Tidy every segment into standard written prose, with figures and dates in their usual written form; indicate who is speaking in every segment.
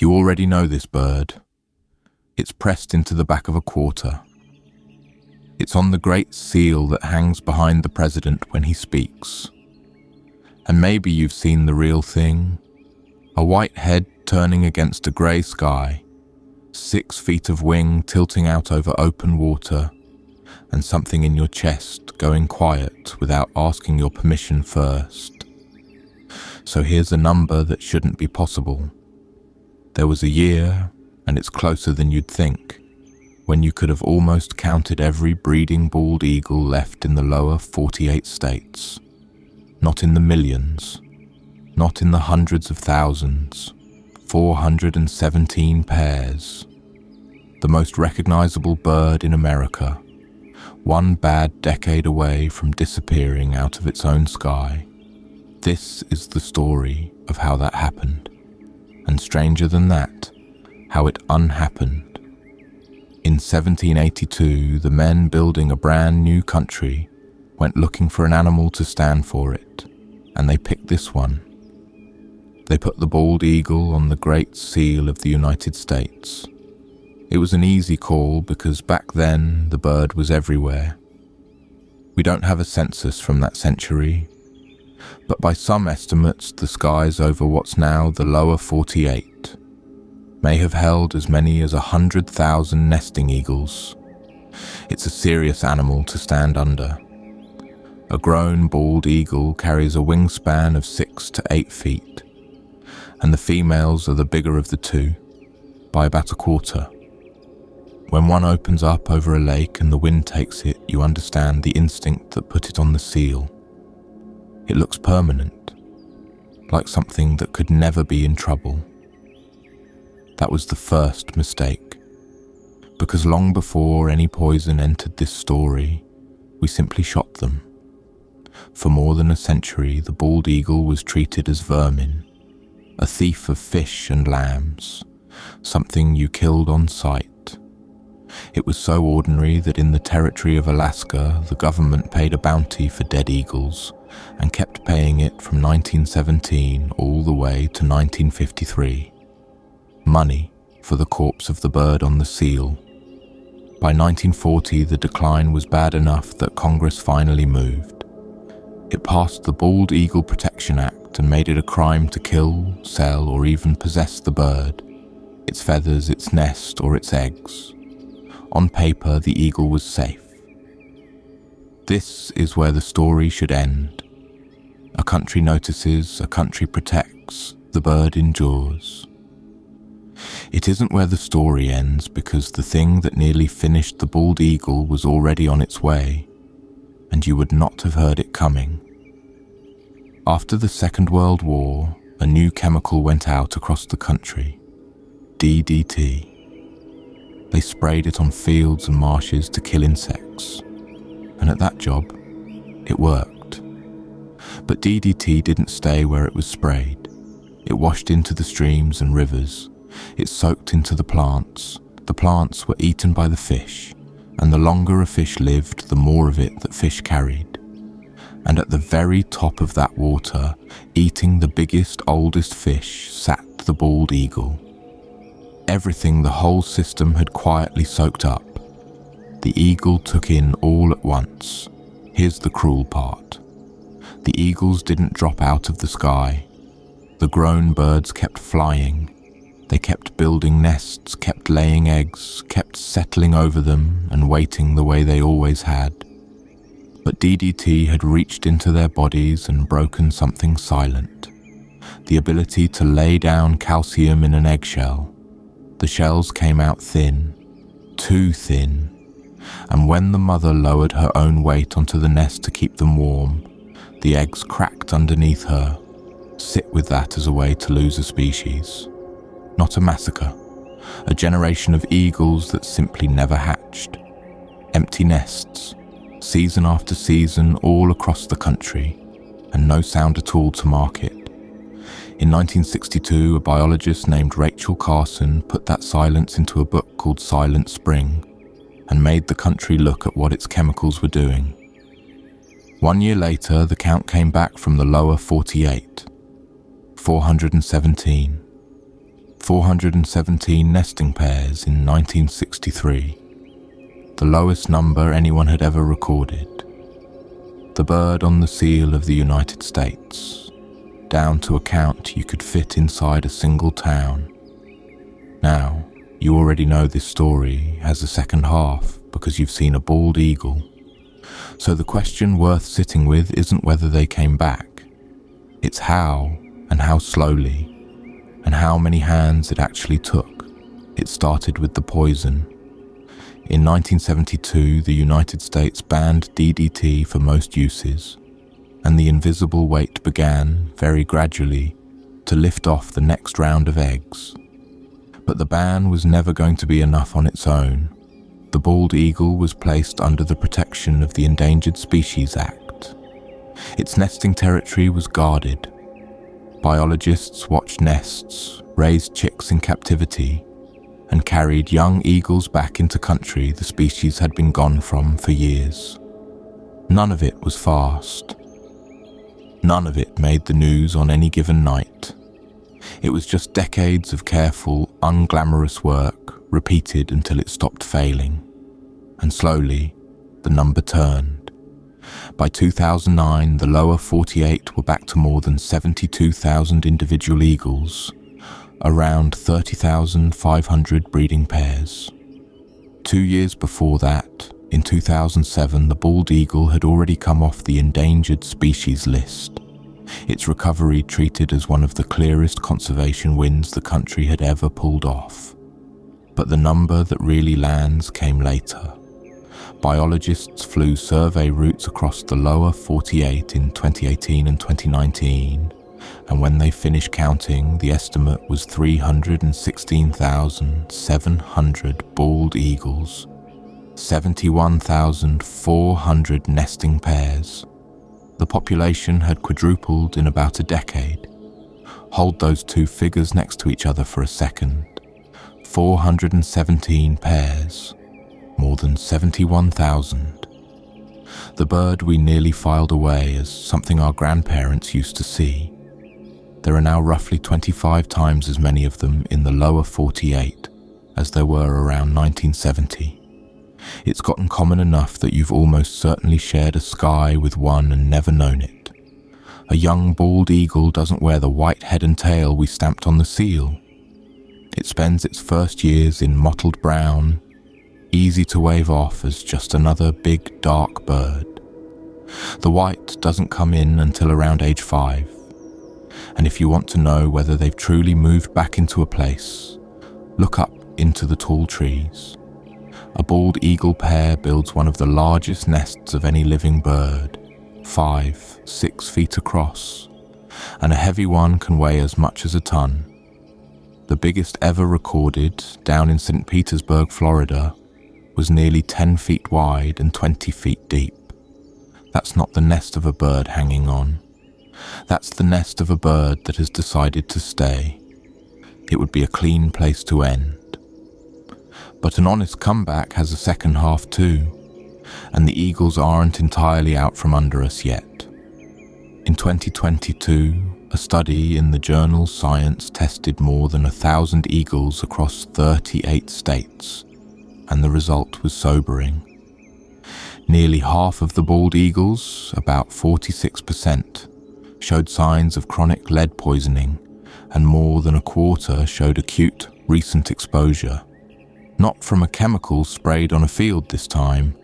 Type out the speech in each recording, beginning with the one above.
Speaker 1: You already know this bird. It's pressed into the back of a quarter. It's on the great seal that hangs behind the president when he speaks. And maybe you've seen the real thing, a white head turning against a grey sky, 6 feet of wing tilting out over open water, and something in your chest going quiet without asking your permission first. So here's a number that shouldn't be possible. There was a year, and it's closer than you'd think, when you could have almost counted every breeding bald eagle left in the lower 48 states. Not in the millions, not in the hundreds of thousands, 417 pairs. The most recognizable bird in America, one bad decade away from disappearing out of its own sky. This is the story of how that happened. And stranger than that, how it unhappened. In 1782, the men building a brand new country went looking for an animal to stand for it, and they picked this one. They put the bald eagle on the Great Seal of the United States. It was an easy call because back then the bird was everywhere. We don't have a census from that century, but by some estimates the skies over what's now the lower 48 may have held as many as 100,000 nesting eagles. It's a serious animal to stand under. A grown bald eagle carries a wingspan of 6 to 8 feet, and the females are the bigger of the two, by about a quarter. When one opens up over a lake and the wind takes it, you understand the instinct that put it on the seal. It looks permanent, like something that could never be in trouble. That was the first mistake, because long before any poison entered this story, we simply shot them. For more than a century, the bald eagle was treated as vermin, a thief of fish and lambs, something you killed on sight. It was so ordinary that in the territory of Alaska, the government paid a bounty for dead eagles and kept paying it from 1917 all the way to 1953. Money for the corpse of the bird on the seal. By 1940, the decline was bad enough that Congress finally moved. It passed the Bald Eagle Protection Act and made it a crime to kill, sell, or even possess the bird, its feathers, its nest, or its eggs. On paper, the eagle was safe. This is where the story should end. A country notices, a country protects, the bird endures. It isn't where the story ends because the thing that nearly finished the bald eagle was already on its way, and you would not have heard it coming. After the Second World War, a new chemical went out across the country, DDT. They sprayed it on fields and marshes to kill insects, and at that job, it worked. But DDT didn't stay where it was sprayed. It washed into the streams and rivers. It soaked into the plants. The plants were eaten by the fish, and the longer a fish lived, the more of it that fish carried. And at the very top of that water, eating the biggest, oldest fish, sat the bald eagle. Everything the whole system had quietly soaked up, the eagle took in all at once. Here's the cruel part. The eagles didn't drop out of the sky. The grown birds kept flying. They kept building nests, kept laying eggs, kept settling over them and waiting the way they always had. But DDT had reached into their bodies and broken something silent. The ability to lay down calcium in an eggshell. The shells came out thin, too thin, and when the mother lowered her own weight onto the nest to keep them warm, the eggs cracked underneath her. Sit with that as a way to lose a species. Not a massacre, a generation of eagles that simply never hatched. Empty nests, season after season all across the country, and no sound at all to mark it. In 1962, a biologist named Rachel Carson put that silence into a book called Silent Spring and made the country look at what its chemicals were doing. 1 year later, the count came back from the lower 48, 417. 417 nesting pairs in 1963, the lowest number anyone had ever recorded. The bird on the seal of the United States, down to a count you could fit inside a single town. Now, you already know this story has a second half because you've seen a bald eagle. So the question worth sitting with isn't whether they came back. It's how, and how slowly, and how many hands it actually took. It started with the poison. In 1972, the United States banned DDT for most uses, and the invisible weight began, very gradually, to lift off the next round of eggs. But the ban was never going to be enough on its own. The bald eagle was placed under the protection of the Endangered Species Act. Its nesting territory was guarded. Biologists watched nests, raised chicks in captivity, and carried young eagles back into country the species had been gone from for years. None of it was fast. None of it made the news on any given night. It was just decades of careful, unglamorous work, repeated until it stopped failing. And slowly, the number turned. By 2009, the lower 48 were back to more than 72,000 individual eagles, around 30,500 breeding pairs. 2 years before that, in 2007, the bald eagle had already come off the endangered species list, its recovery treated as one of the clearest conservation wins the country had ever pulled off. But the number that really lands came later. Biologists flew survey routes across the lower 48 in 2018 and 2019, and when they finished counting, the estimate was 316,700 bald eagles, 71,400 nesting pairs. The population had quadrupled in about a decade. Hold those two figures next to each other for a second. 417 pairs, more than 71,000. The bird we nearly filed away as something our grandparents used to see. There are now roughly 25 times as many of them in the lower 48 as there were around 1970. It's gotten common enough that you've almost certainly shared a sky with one and never known it. A young bald eagle doesn't wear the white head and tail we stamped on the seal. It spends its first years in mottled brown, easy to wave off as just another big dark bird. The white doesn't come in until around age 5. And if you want to know whether they've truly moved back into a place, look up into the tall trees. A bald eagle pair builds one of the largest nests of any living bird, 5-6 feet across, and a heavy one can weigh as much as a ton. The biggest ever recorded, down in St. Petersburg, Florida, was nearly 10 feet wide and 20 feet deep. That's not the nest of a bird hanging on. That's the nest of a bird that has decided to stay. It would be a clean place to end. But an honest comeback has a second half too, and the eagles aren't entirely out from under us yet. In 2022, a study in the journal Science tested more than 1,000 eagles across 38 states, and the result was sobering. Nearly half of the bald eagles, about 46%, showed signs of chronic lead poisoning, and more than a quarter showed acute, recent exposure. Not from a chemical sprayed on a field this time,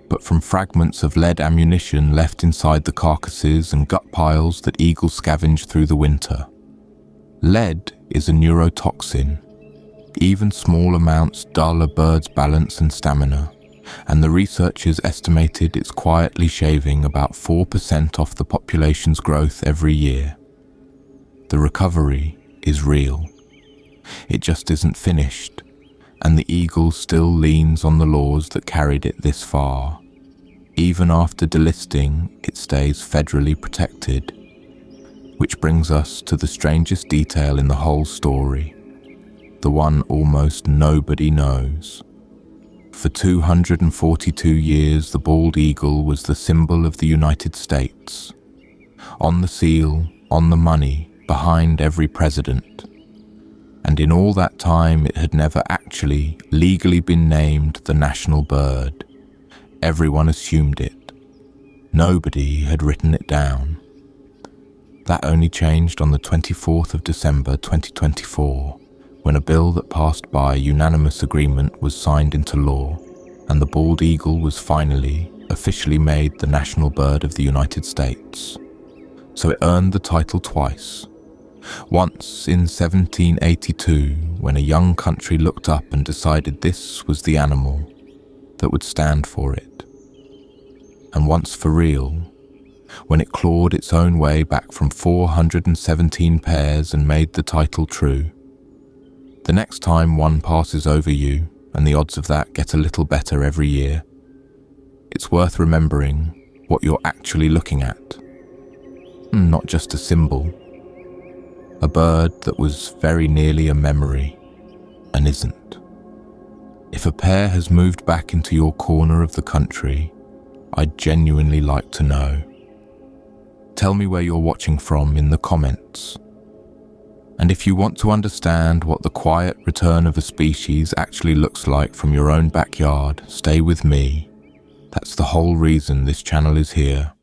Speaker 1: but from fragments of lead ammunition left inside the carcasses and gut piles that eagles scavenge through the winter. Lead is a neurotoxin. Even small amounts dull a bird's balance and stamina, and the researchers estimated it's quietly shaving about 4% off the population's growth every year. The recovery is real. It just isn't finished, and the eagle still leans on the laws that carried it this far. Even after delisting, it stays federally protected. Which brings us to the strangest detail in the whole story, the one almost nobody knows. For 242 years, the bald eagle was the symbol of the United States. On the seal, on the money, behind every president. And in all that time, it had never actually legally been named the national bird. Everyone assumed it. Nobody had written it down. That only changed on the 24th of December 2024, when a bill that passed by unanimous agreement was signed into law, and the bald eagle was finally, officially made the national bird of the United States. So it earned the title twice. Once in 1782, when a young country looked up and decided this was the animal that would stand for it. And once for real, when it clawed its own way back from 417 pairs and made the title true. The next time one passes over you, and the odds of that get a little better every year, it's worth remembering what you're actually looking at. Not just a symbol. A bird that was very nearly a memory, and isn't. If a pair has moved back into your corner of the country, I'd genuinely like to know. Tell me where you're watching from in the comments. And if you want to understand what the quiet return of a species actually looks like from your own backyard, stay with me. That's the whole reason this channel is here.